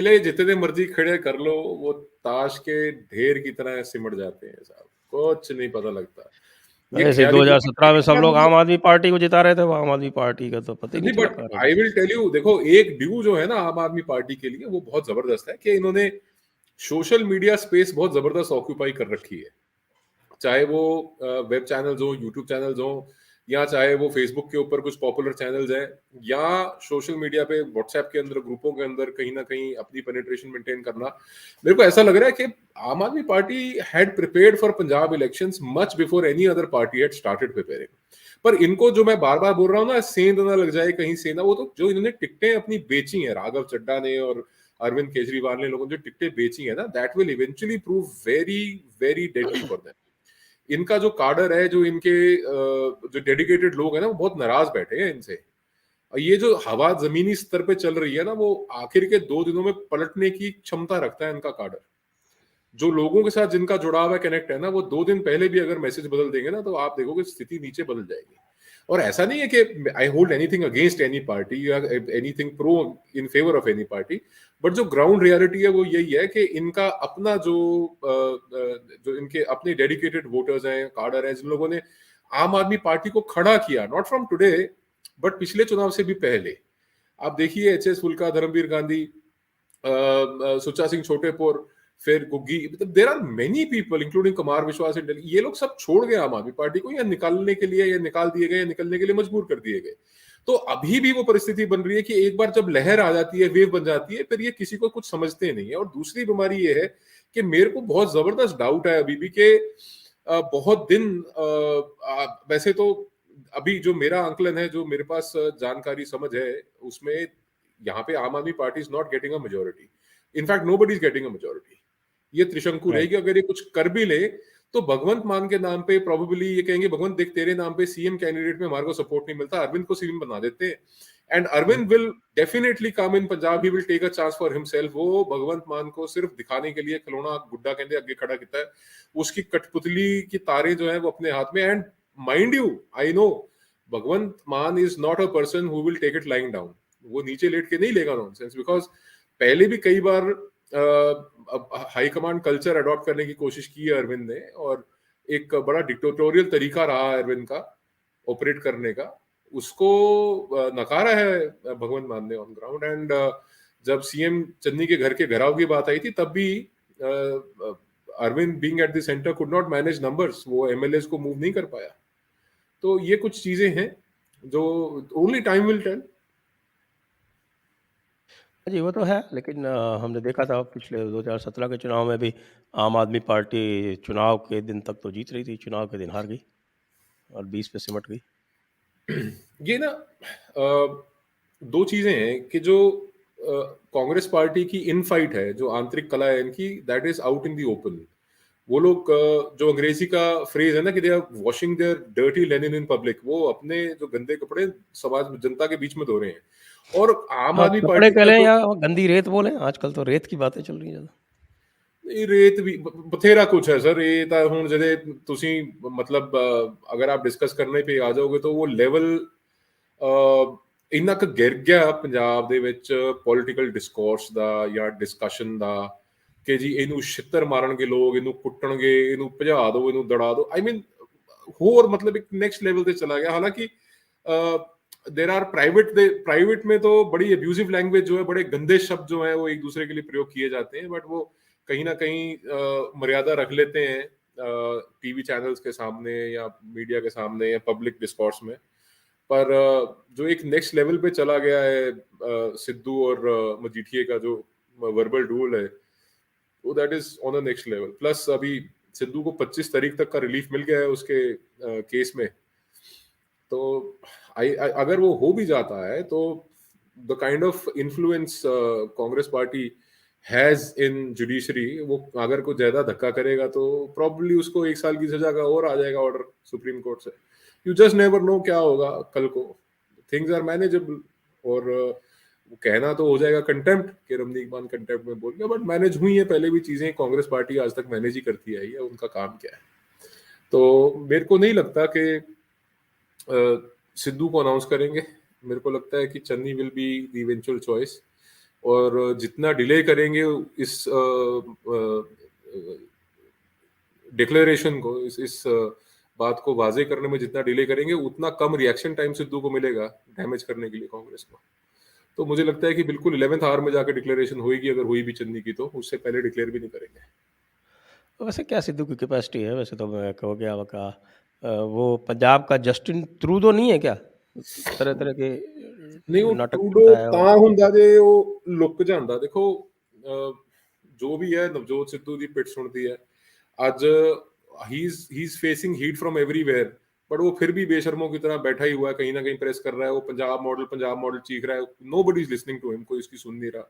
पहले जितने मर्जी खड़े कर लो, वो ताश के ढेर की तरह सिमट जाते हैं साहब, कुछ नहीं पता लगता। ये ऐसे ख्याली 2017 में सब लोग मतलब आम आदमी पार्टी को जिता रहे थे, वो आम आदमी पार्टी का तो पता ही नहीं नहीं, चला बट कहाँ रह आई गया। विल टेल यू, देखो एक ड्यू जो है ना आम आदमी पार्टी के लिए वो बहुत जबरदस्त है कि इन्होंने सोशल मीडिया स्पेस बहुत जबरदस्त ऑक्यूपाई कर रखी है। चाहे वो वेब चैनल्स हो, यूट्यूब चैनल्स हो, या चाहे वो फेसबुक के ऊपर कुछ पॉपुलर चैनल्स हैं, या सोशल मीडिया पे व्हाट्सएप के अंदर ग्रुपों के अंदर कहीं ना कहीं अपनी पेनिट्रेशन मेंटेन करना। मेरे को ऐसा लग रहा है कि आम Aadmi party had prepared for Punjab elections much before any other party had started preparing. पर इनको जो मैं बार बार बोल रहा हूँ ना, सेंध ना लग जाए कहीं से ना, वो तो जो इन्होंने टिकटें अपनी बेची हैं, राघव चड्डा ने और अरविंद केजरीवाल ने, लोगों ने जो टिकटें बेची है ना, that will eventually prove very very deadly for them. इनका जो कार्डर है, जो इनके जो डेडिकेटेड लोग हैं ना, वो बहुत नाराज बैठे हैं इनसे। और ये जो हवा जमीनी स्तर पे चल रही है ना, वो आखिर के 2 दिनों में पलटने की क्षमता रखता है इनका कार्डर। जो लोगों के साथ जिनका जुड़ाव है, कनेक्ट है ना, वो 2 दिन पहले भी अगर मैसेज बदल देंगे ना, तो आप देखोगे स्थिति नीचे बदल जाएगी। और ऐसा नहीं है कि I hold anything against any party या anything pro in favour of any party, but जो ग्राउंड रियलिटी है वो यही है कि इनका अपना जो इनके अपने डेडिकेटेड वोटर्स हैं, कार्डर हैं, जिन लोगों ने आम आदमी पार्टी को खड़ा किया, नॉट फ्रॉम टुडे बट पिछले चुनाव से भी पहले। आप देखिए एच एस फुल्का, धर्मवीर गांधी, सुच्चा सिंह छोटेपुर, फिर गुग्गी, मतलब there are many people including Kumar Vishwas in Delhi, ये लोग सब छोड़ गए आम आदमी पार्टी को, या निकालने के लिए, या निकाल दिए गए, या निकलने के लिए मजबूर कर दिए गए। तो अभी भी वो परिस्थिति बन रही है कि एक बार जब लहर आ जाती है, वेव बन जाती है, फिर ये किसी को कुछ समझते नहीं है। और दूसरी बीमारी ये है कि मेरे को बहुत जबरदस्त डाउट है अभी भी कि बहुत दिन वैसे तो अभी जो मेरा आंकलन है, जो मेरे पास जानकारी समझ है, उसमें यहाँ पे Aam Aadmi party is not getting a majority. In fact nobody is getting a majority. ये त्रिशंकु राइट। रहेगी। अगर ये कुछ कर भी ले तो भगवंत मान के नाम पे प्रोबेबली ये कहेंगे, भगवंत देख तेरे नाम पे सीएम कैंडिडेट में हमारे को सपोर्ट नहीं मिलता, अरविंद को सीएम बना देते हैं। And Arvind will definitely come in Punjab, he will take a chance for himself. वो भगवंत मान को सिर्फ दिखाने के लिए खिलौना गुड्डा कहते आगे खड़ा किया है। उसकी कठपुतली की तारे जो है वो अपने हाथ में। And mind you, I know Bhagwant Mann is not a person who will take it lying down. वो नीचे लेट के नहीं लेगा नॉनसेंस, बिकॉज पहले भी कई बार हाई कमांड कल्चर अडॉप्ट करने की कोशिश की है अरविंद ने, और एक बड़ा डिक्टेटोरियल तरीका रहा है अरविंद का ऑपरेट करने का, उसको नकारा है भगवंत मान ने ऑन ग्राउंड। एंड जब सीएम चन्नी के घर के घेराव की बात आई थी, तब भी Arvind being at the centre could not manage numbers, वो एमएलए को मूव नहीं कर पाया। तो ये कुछ चीजें हैं जो ओनली टाइम विल टेल। जी, वो तो है, लेकिन हमने देखा था पिछले 2017 के चुनाव में भी आम आदमी पार्टी चुनाव के दिन तक तो जीत रही थी, चुनाव के दिन हार गई और 20 पे सिमट गई। ये ना दो चीजें हैं कि जो कांग्रेस पार्टी की इन फाइट है, जो आंतरिक कला है इनकी, that is out in the open. वो लोग जो अंग्रेजी का फ्रेज है ना कि they are washing their dirty linen in public, वो अपने जो गंदे कपड़े समाज में जनता के बीच में धो रहे हैं। और आम हाँ, आदमी कपड़े पार्टी कह का लें जो या गंदी रेत बोलें, आजकल तो रेत की बातें चल रही हैं ज़्यादा। रेत भी बथेरा कुछ है सर। ये ਤਾਂ ਹੁਣ ਜਿਹੜੇ ਤੁਸੀਂ मतलब अगर आप डिस्कस करने पे आ जाओगे तो वो लेवल ਇੰਨਾ ਕੁ ਗਿਰ ਗਿਆ ਪੰਜਾਬ ਦੇ ਵਿੱਚ ਪੋਲਿਟੀਕਲ ਡਿਸਕੋਰਸ ਦਾ ਜਾਂ ਡਿਸਕਸ਼ਨ ਦਾ, ਕਿ ਜੀ ਇਹਨੂੰ ਛਿੱਤਰ ਮਾਰਨਗੇ ਲੋਕ, ਇਹਨੂੰ ਕੁੱਟਣਗੇ, ਇਹਨੂੰ ਭਜਾ ਦਿਓ, ਇਹਨੂੰ ਦੜਾ ਦਿਓ। ਆਈ ਮੀਨ ਹੋਰ मतलब एक नेक्स्ट लेवल पे चला गया। हालांकि देर आर प्राइवेट में तो बड़ी अब्यूजिव लैंग्वेज जो है, बड़े गंदे शब्द जो है वो एक दूसरे के लिए प्रयोग किए जाते हैं, बट वो कहीं ना कहीं मर्यादा रख लेते हैं टीवी चैनल्स के सामने या मीडिया के सामने या पब्लिक डिस्कोर्स में। पर जो एक नेक्स्ट लेवल पे चला गया है सिद्धू और मजीठिए का जो वर्बल डुएल है, वो that is on the next level. Plus अभी सिद्धू को 25 तारीख तक का रिलीफ मिल गया है उसके केस में। तो अगर वो हो भी जाता है तो the kind of influence Congress party has in judiciary, वो अगर कुछ ज्यादा धक्का करेगा तो प्रॉब्ली उसको 1 साल की सजा का और आ जाएगा ऑर्डर सुप्रीम कोर्ट से। यू जस्ट नेवर नो क्या होगा कल को। Things are manageable. और वो कहना तो हो जाएगा कंटेम्प्ट, कि रमनीक मान कंटेम्प्ट में बोल गया, बट मैनेज हुई है पहले भी चीजें। कांग्रेस पार्टी आज तक मैनेज ही करती आई है, उनका काम क्या है। तो मेरे को नहीं लगता कि सिद्धू को अनाउंस करेंगे। मेरे को लगता है कि Channi will be the eventual choice. और जितना डिले करेंगे इस डिक्लेरेशन को, इस बात को वाजे करने में जितना डिले करेंगे, उतना कम रिएक्शन टाइम सिद्धू को मिलेगा डैमेज करने के लिए कांग्रेस को। तो मुझे लगता है कि बिल्कुल 11th आवर में जाकर डिक्लेरेशन होगी, अगर हुई भी चन्नी की, तो उससे पहले डिक्लेयर भी नहीं करेंगे। वैसे क्या सिद्धू की कैपेसिटी है? वैसे तो मैं कहो क्या वो पंजाब का जस्टिन ट्रूडो नहीं है क्या? तरह तरह के नहीं, वो नाटक ट्रूडो करता है और ਤਾਂ ਹੁੰਦਾ ਜੇ ਉਹ ਲੁੱਕ ਜਾਂਦਾ। ਦੇਖੋ ਜੋ ਵੀ ਹੈ, ਨਵਜੋਤ ਸਿੱਧੂ ਦੀ ਪਿੱਠ ਸੁਣਦੀ ਹੈ ਅੱਜ। He is facing heat from everywhere, but वो फिर भी बेशर्मों की तरह बैठा ही हुआ है, कहीं ना कहीं प्रेस कर रहा है। वो पंजाब मॉडल चीख रहा है, nobody is listening to him, कोई इसकी सुन नहीं रहा।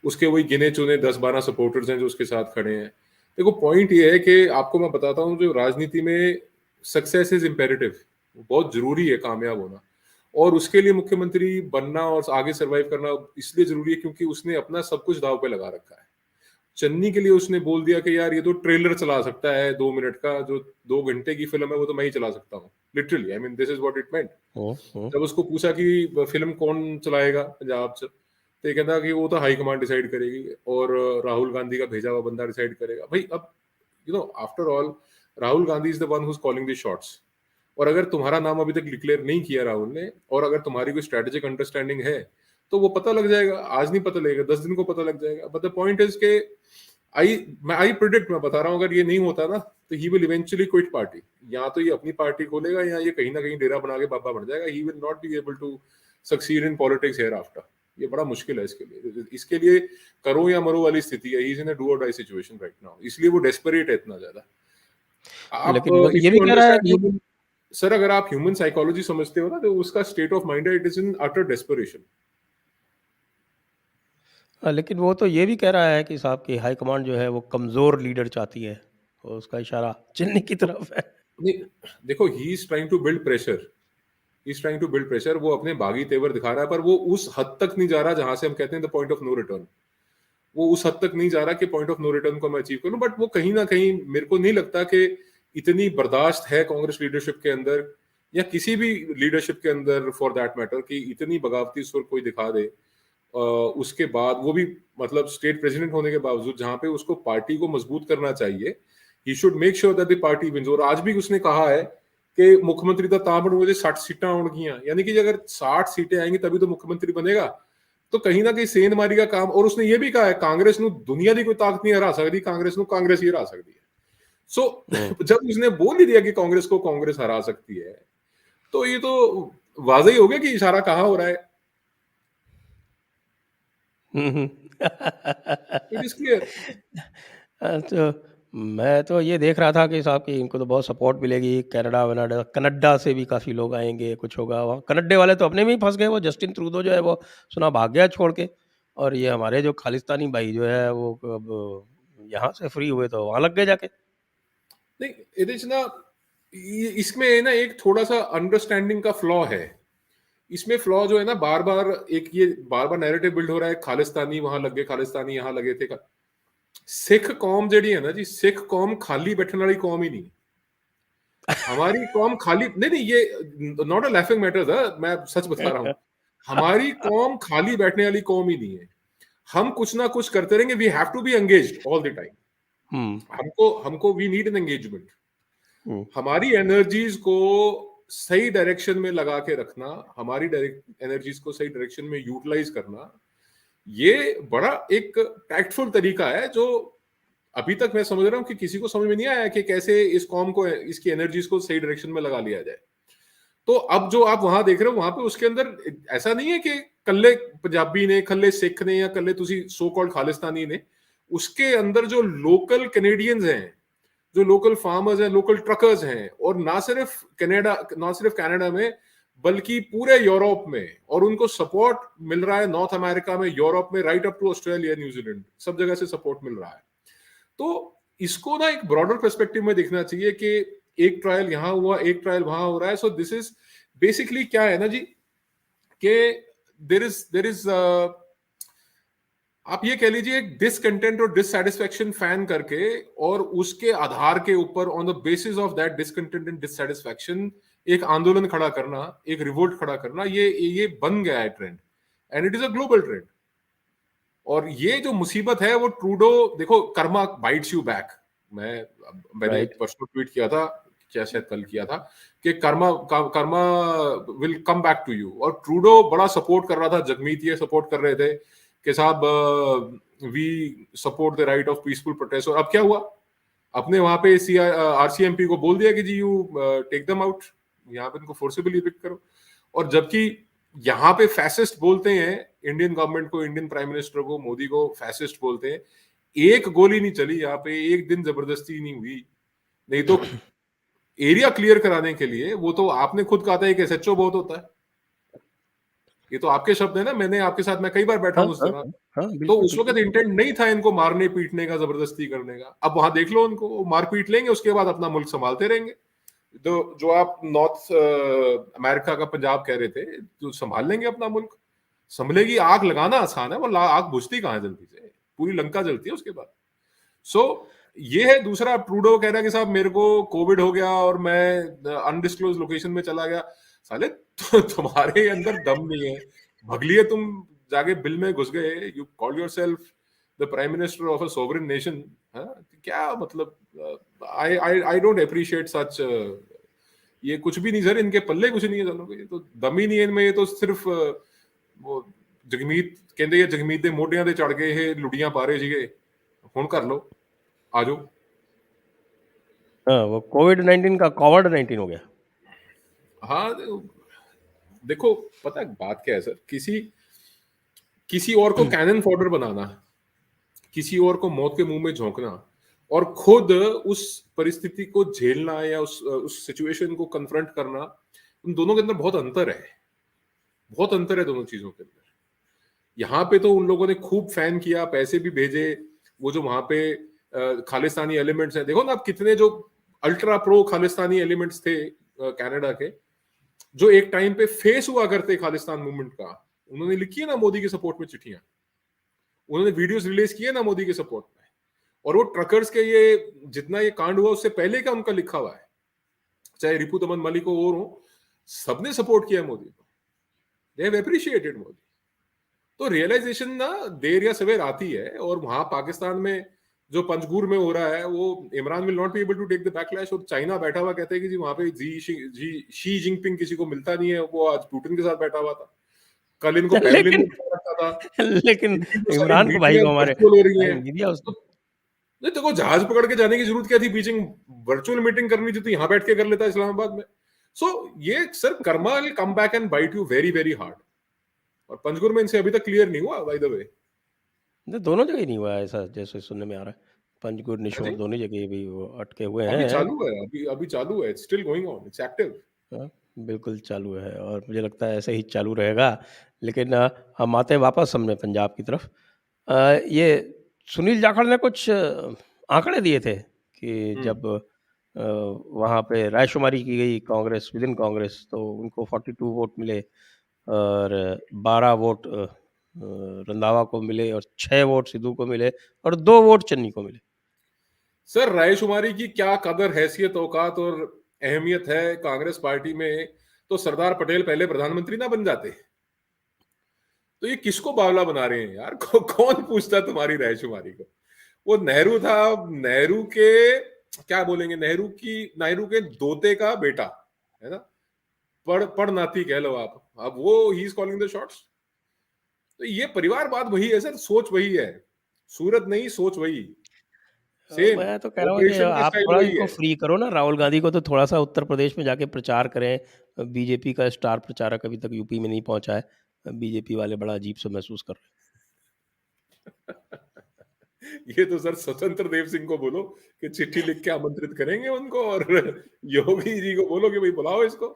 उसके वही गिने चुने 10-12 सपोर्टर्स हैं जो उसके साथ खड़े हैं। देखो पॉइंट ये है कि आपको मैं बताता हूँ, जो राजनीति में सक्सेस इज इम्पेरेटिव, बहुत जरूरी है कामयाब होना, और उसके लिए मुख्यमंत्री बनना और आगे सरवाइव करना इसलिए जरूरी है क्योंकि उसने अपना सब कुछ दांव पे लगा रखा है। चन्नी के लिए उसने बोल दिया कि यार ये तो ट्रेलर चला सकता है 2 मिनट का, जो 2 घंटे की फिल्म है वो तो मैं ही चला सकता हूँ, literally. I mean this is what it meant. जब उसको पूछा कि फिल्म कौन चलाएगा पंजाब से, तो ये कहता कि वो तो हाई कमांड डिसाइड करेगी और राहुल गांधी का भेजा हुआ बंदा डिसाइड करेगा। भाई अब after all Rahul Gandhi is the one who is calling the shots. और अगर तुम्हारा नाम अभी तक डिक्लेयर नहीं किया राहुल ने, और अगर तुम्हारी कोई स्ट्रेटेजिक अंडरस्टैंडिंग है, तो वो पता लग जाएगा। आज नहीं पता लगेगा, 10 दिन को पता लग जाएगा। बट द पॉइंट इज के आई प्रिडिक्ट, मैं बता रहा हूं, अगर ये नहीं होता ना, तो he will eventually quit party. या तो ये अपनी पार्टी खोलेगा, या ये कहीं ना कहीं डेरा बना के बाबा बन जाएगा। He will not be able to succeed in politics hereafter. ये बड़ा मुश्किल है इसके लिए करो या मरो वाली स्थिति है। He is in a do और डाई सिचुएशन राइट नाउ, इसलिए वो डेस्परेट है इतना ज्यादा। आप लेकिन वो तो इफ ये भी यू कह रहा है कि अंडरस्टैंड, सर अगर आप ह्यूमन साइकोलॉजी समझते हो ना, तो उसका स्टेट ऑफ माइंड है, it is in utter desperation. लेकिन वो तो ये भी कह रहा है कि साहब की हाई कमांड जो है वो कमज़ोर लीडर चाहती है, और उसका इशारा चन्नी की तो तरफ है। नहीं, देखो he is trying to build pressure, he is trying to build pressure. वो अपने बागी तेवर दिखा रहा है, पर वो उस हद तक नहीं जा रहा जहां से हम कहते हैं the point of no return. वो उस हद तक नहीं जा रहा कि पॉइंट ऑफ नो रिटर्न को मैं अचीव करूं। बट वो कहीं ना कहीं, मेरे को नहीं लगता कि इतनी बर्दाश्त है कांग्रेस लीडरशिप के अंदर, या किसी भी लीडरशिप के अंदर फॉर दैट मैटर, कि इतनी बगावती सुर कोई दिखा दे। उसके बाद वो भी मतलब स्टेट प्रेसिडेंट होने के बावजूद, जहां पे उसको पार्टी को मजबूत करना चाहिए, he should make sure that the party wins. और आज भी उसने कहा है कि मुख्यमंत्री तो तां बन मुझे 60 सीटें आउणगियां, यानी कि अगर 60 सीटें आएंगी तभी तो मुख्यमंत्री बनेगा। तो कहीं ना कहीं सेंधमारी का काम। और उसने ये भी कहा है कांग्रेस ਨੂੰ दुनिया की कोई ताकत नहीं हरा सकती, कांग्रेस ਨੂੰ कांग्रेस ही हरा सकती है। सो जब उसने बोल ही दिया कि कांग्रेस को कांग्रेस हरा सकती है, तो ये तो वाजह ही हो गया कि इशारा कहाँ हो रहा है। It is clear. तो मैं तो ये देख रहा था कि साहब कि इनको तो बहुत सपोर्ट मिलेगी, कनाडा से भी काफ़ी लोग आएंगे, कुछ होगा वहाँ। कनाडे वाले तो अपने में ही फंस गए। वो जस्टिन ट्रूडो जो है वो सुना भाग गया छोड़ के, और ये हमारे जो खालिस्तानी भाई जो है वो अब यहाँ से फ्री हुए तो वहाँ लग गए जाके। नहीं, ਇਹਦੇ ਚ ना इसमें ना एक थोड़ा सा अंडरस्टैंडिंग का फ्लॉ है। इसमें फ्लॉ जो है ना, बार बार ये बार बार नैरेटिव बिल्ड हो रहा है, खालिस्तानी वहां लगे, खालिस्तानी यहाँ लगे थे। सिख कौम जेडी है ना जी, सिख कौम खाली बैठने वाली कौम ही नहीं। हमारी कौम खाली नहीं, नहीं, ये नॉट अ लाफिंग मैटर था, मैं सच बता रहा हूँ। हमारी कौम खाली बैठने वाली कौम ही नहीं है। हम कुछ ना कुछ करते रहेंगे। We have to be engaged all the time. हमको हमको वी नीड एन एंगेजमेंट। हमारी एनर्जीज को सही डायरेक्शन में लगा के रखना, हमारी एनर्जीज को सही डायरेक्शन में यूटिलाइज करना, ये बड़ा एक टैक्टफुल तरीका है, जो अभी तक मैं समझ रहा हूं कि किसी को समझ में नहीं आया कि कैसे इस कॉम को, इसकी एनर्जीज को सही डायरेक्शन में लगा लिया जाए। तो अब जो आप वहां देख रहे हो, वहां पे उसके अंदर ऐसा नहीं है कि कल्ले पंजाबी ने, कल्ले सिख ने, या कल्ले तुसी सो कॉल्ड खालिस्तानी ने। उसके अंदर जो लोकल कैनेडियंस हैं, जो लोकल फार्मर्स हैं, लोकल ट्रकर्स हैं, और ना सिर्फ कनाडा में, बल्कि पूरे यूरोप में, और उनको सपोर्ट मिल रहा है नॉर्थ अमेरिका में, यूरोप में, right up to Australia, New Zealand, सब जगह से सपोर्ट मिल रहा है। तो इसको ना एक ब्रॉडर पर्सपेक्टिव में देखना चाहिए कि एक ट्रायल यहां हुआ, एक ट्रायल वहां हो रहा है। सो दिस इज बेसिकली क्या है ना जी, कि देर इज आप ये कह लीजिए डिसकंटेंट और डिससैटिस्फैक्शन फैन करके, और उसके आधार के ऊपर, on the basis of that discontent and dissatisfaction, एक आंदोलन खड़ा करना, एक रिवोल्ट खड़ा करना, ये बन गया है trend, and it is a global trend. और ये जो मुसीबत है वो ट्रूडो, देखो कर्मा बाइट्स यू बैक। मैंने एक राइट। पर्सनल ट्वीट किया था, क्या शायद कल किया था, कि karma karma will come back to you. और ट्रूडो बड़ा सपोर्ट कर रहा था, जगमीत ये सपोर्ट कर रहे थे कि साहब we support the right of peaceful protest. और अब क्या हुआ, अपने वहां पे आरसीएमपी को बोल दिया कि जी यू टेक दम आउट, यहाँ पे इनको फोर्सिबली इविक्ट करो। और जबकि यहाँ पे फैसिस्ट बोलते हैं इंडियन गवर्नमेंट को, इंडियन प्राइम मिनिस्टर को, मोदी को फैसिस्ट बोलते हैं। एक गोली नहीं चली यहाँ पे, एक दिन जबरदस्ती नहीं हुई। नहीं तो एरिया क्लियर कराने के लिए, वो तो आपने खुद कहा था एक एसएचओ बहुत होता है, ये तो आपके शब्द है ना, मैंने आपके साथ मैं कई बार बैठा हाँ, हूं उस हाँ, जगह। हाँ, हाँ, तो बिल्कुल, उस वक्त बिल्कुल। इंटेंट नहीं था इनको मारने पीटने का, जबरदस्ती करने का। अब वहां देख लो उनको, वो मार पीट लेंगे, उसके बाद अपना मुल्क संभालते रहेंगे। तो जो आप नॉर्थ अमेरिका का पंजाब कह रहे थे, जो संभाल लेंगे अपना मुल्क, संभलेगी। आग लगाना आसान है, वो आग बुझती कहाँ है जल्दी से, पूरी लंका जलती है उसके बाद। सो ये है। दूसरा, ट्रूडो कह रहा है कि साहब मेरे को कोविड हो गया और मैं अनडिस्क्लोज लोकेशन में चला गया। साले तुम्हारे अंदर दम नहीं है, भगलिए तुम जाके बिल में घुस गए, you call yourself the prime minister of a sovereign nation. क्या मतलब, आई आई आई डोंट अप्रिशिएट सच। ये कुछ भी नहीं सर, इनके पल्ले कुछ नहीं है दोनों के, ये तो दम ही नहीं है इनमें। ये तो सिर्फ वो जगमीत कहते हैं, जगमीत दे मोढियां ते चढ़ गए हे लुड़ियां पा रहे सीगे, हुण कर लो, आ जाओ। हाँ, वो कोविड-19 का कोविड-19 हो गया। हाँ, देखो पता है बात क्या है सर, किसी किसी और को कैनन फॉडर बनाना, किसी और को मौत के मुंह में झोंकना, और खुद उस परिस्थिति को झेलना या उस सिचुएशन को कन्फ्रंट करना, उन दोनों के अंदर बहुत अंतर है। बहुत अंतर है दोनों चीजों के अंदर। यहाँ पे तो उन लोगों ने खूब फैन किया, पैसे भी भेजे। वो जो वहां पे खालिस्तानी एलिमेंट्स हैं, देखो ना आप, कितने जो अल्ट्रा प्रो खालिस्तानी एलिमेंट्स थे कनाडा के, जो एक टाइम पे फेस हुआ करते खालिस्तान मूवमेंट का, उन्होंने लिखी है ना मोदी के सपोर्ट में चिट्ठियां, उन्होंने वीडियोस रिलीज किए ना मोदी के सपोर्ट में। और वो ट्रकर्स के ये जितना ये कांड हुआ उससे पहले का उनका लिखा हुआ है, चाहे रिपु दमन मलिक हो और हो, सबने सपोर्ट किया मोदी को, दे हैव अप्रिशिएटेड मोदी। तो रियलाइजेशन ना देर या सवेर आती है। और वहां पाकिस्तान में जो पंजगुर में हो रहा है, वो Imran will not be able to take the backlash. और चाइना बैठा हुआ कहते हैं कि जी वहां पे शी जिनपिंग किसी को मिलता नहीं है, वो आज पुतिन के साथ बैठा हुआ था, कल इनको पेमलिन लेकिन में बैठा रखा था, लेकिन इनकी जो सारी इमरान को भाई मीटिंग को हमारे वर्चुअल हो रही भाई हैं। मीडिया उसको तो नहीं, देखो जहाज पकड़ के जाने की जरूरत क्या थी बीजिंग, वर्चुअल मीटिंग करनी थी तो यहाँ बैठ के कर लेता इस्लामाबाद में। सो ये sir karma will come back and bite you very very hard. और पंजगुर में इनसे अभी तक क्लियर नहीं हुआ बाय द वे। दोनों जगह ही नहीं हुआ है ऐसा, जैसे सुनने में आ रहा है। पंजगुर, हाँ निशोर जी, दोनों जगह भी वो अटके हुए अभी हैं। चालू है, अभी अभी चालू है, it's still going on, it's active. हाँ, बिल्कुल चालू है और मुझे लगता है ऐसे ही चालू रहेगा। लेकिन हम आते हैं वापस हमने पंजाब की तरफ। ये सुनील जाखड़ ने कुछ आंकड़े दिए थे कि हम्म। जब वहाँ पे रायशुमारी की गई कांग्रेस, विदिन कांग्रेस, तो उनको 42 वोट मिले और 12 वोट रंधावा को मिले और 6 वोट सिद्धू को मिले और 2 वोट चन्नी को मिले। सर रायशुमारी की क्या कदर, हैसियत, औकात और अहमियत है कांग्रेस पार्टी में, तो सरदार पटेल पहले प्रधानमंत्री ना बन जाते। तो ये किसको बावला बना रहे हैं यार, कौन पूछता तुम्हारी रायशुमारी को। वो नेहरू था, नेहरू के क्या बोलेंगे, नेहरू के दोते का बेटा है ना, पढ़ नाती कह लो आप। अब वो he is calling the shots. तो ये परिवारवाद वही है सर, सोच वही है, सूरत नहीं सोच वही, सेम मैं तो कह रहा हूँ कि ऑपरेशन का आप स्टाइल थोड़ा वही इनको है। फ्री करो ना, राहुल गांधी को तो थोड़ा-सा उत्तर प्रदेश में जाके प्रचार करें। बीजेपी का स्टार प्रचारक अभी तक यूपी में नहीं पहुँचा है। बीजेपी वाले बड़ा अजीब-सा महसूस कर रहे ये तो सर स्वतंत्र देव सिंह को बोलो कि चिट्ठी लिख के आमंत्रित करेंगे उनको, और योगी जी को बोलो कि भाई बुलाओ इसको।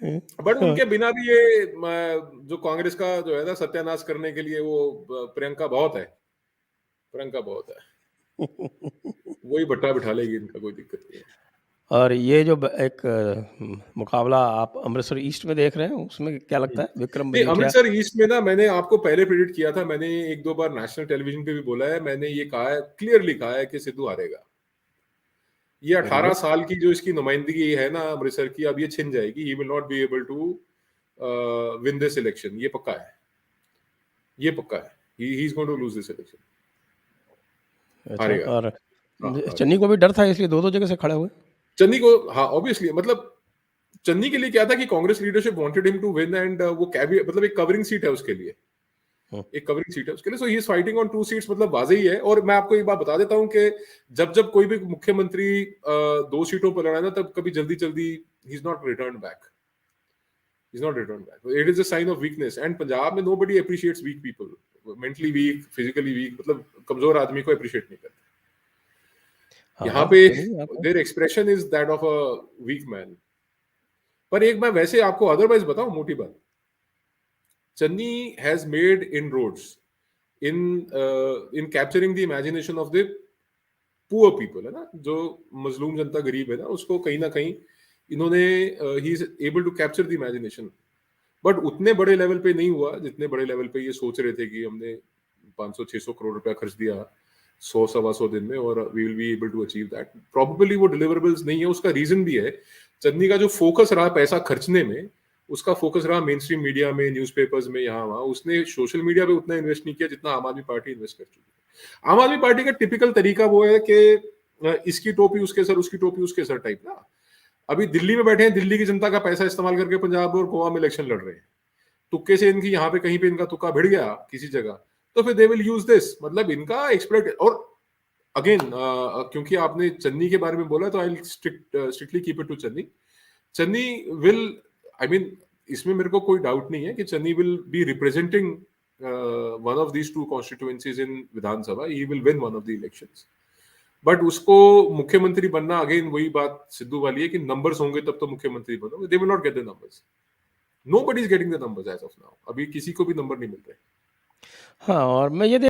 हैं। बट हाँ। उनके बिना भी ये जो कांग्रेस का जो है ना सत्यानाश करने के लिए, वो प्रियंका बहुत है, प्रियंका बहुत है, वही भट्टा बिठा लेगी, इनका कोई दिक्कत नहीं है। और ये जो एक मुकाबला आप अमृतसर ईस्ट में देख रहे हैं, उसमें क्या लगता है विक्रम नहीं, मजीठिया? अमृतसर ईस्ट में ना, मैंने आपको पहले प्रेडिक्ट किया था, मैंने एक दो बार नेशनल टेलीविजन पे भी बोला है, मैंने ये कहा है, क्लियरली कहा है कि सिद्धू हारेगा। ये वेरी 18 गुड। साल की जो इसकी नुमाइंदगी है ना अमृतसर की, अब ये छिन जाएगी। He will not be able to win this election, ये पक्का है, ये पक्का है। He is going to lose this election, अच्छा, हारेगा। और हाँ, हारेगा। चन्नी को भी डर था इसलिए 2-2 जगह से खड़े हुए? चन्नी को, हाँ, ऑब्वियसली, मतलब चन्नी के लिए क्या था कि Congress leadership wanted him to win, and वो कैबिनेट, मतलब एक कवरिंग सीट है उसके लिए, हुँ, एक कवरिंग सीट है उसके लिए, so he is fighting on 2 seats, मतलब वाजह ही है। और मैं आपको एक बात बता देता हूं कि जब जब कोई भी मुख्यमंत्री 2 सीटों पर लड़ा ना, तब कभी जल्दी जल्दी he is not return back, is not return back, it is a sign of weakness. And Punjab में nobody appreciates weak people, mentally weak, physically weak, मतलब कमजोर आदमी को अप्रिशिएट नहीं करते। हाँ, यहाँ हाँ, पे क्यों नहीं आप their expression is that of a weak man. पर एक मैं वैसे आपको अदरवाइज बताऊं मोटी बात, Channi has made inroads in in capturing the imagination of the poor people, है ना, जो मजलूम जनता, गरीब है ना, उसको कहीं ना कहीं इन्होंने, he is able to capture the imagination. But उतने बड़े लेवल पे नहीं हुआ जितने बड़े लेवल पे ये सोच रहे थे कि हमने 500-600 करोड़ रुपया खर्च दिया 100-125 दिन में और we will be able to achieve that. Probably वो डिलीवरेबल्स नहीं है। उसका रीजन भी है, चन्नी का जो फोकस रहा पैसा खर्चने में, उसका फोकस रहा मेन स्ट्रीम मीडिया में, न्यूज़पेपर्स में, यहाँ वहाँ। उसने सोशल मीडिया पे उतना इन्वेस्ट नहीं किया जितना आम आदमी पार्टी इन्वेस्ट कर चुकी है। आम आदमी पार्टी का टिपिकल तरीका वो है कि इसकी टोपी उसके सर, उसकी टोपी उसके सर टाइप ना। अभी दिल्ली में बैठे हैं, दिल्ली की जनता का पैसा इस्तेमाल करके पंजाब और गोवा में इलेक्शन लड़ रहे हैं। तुक्के से इनकी यहाँ पे कहीं पे इनका तुक्का भिड़ गया किसी जगह, तो फिर दे विल यूज दिस, मतलब इनका एक्सप्लोइट। और अगेन क्योंकि आपने चन्नी के बारे में बोला, तो I strictly keep it to Channi. Channi will, I mean, इसमें मेरे को कोई डाउट नहीं है कि Channi will be representing one of these 2 constituencies in Vidhan Sabha, he will win one of the elections. But उसको मुख्यमंत्री बनना, अगेन वही बात सिद्धू वाली है कि नंबर्स होंगे तब तो मुख्यमंत्री बनोगे, they will not get the numbers, nobody is getting the numbers as of now, अभी किसी को भी नंबर नहीं मिल रहे। हाँ, और मैं ये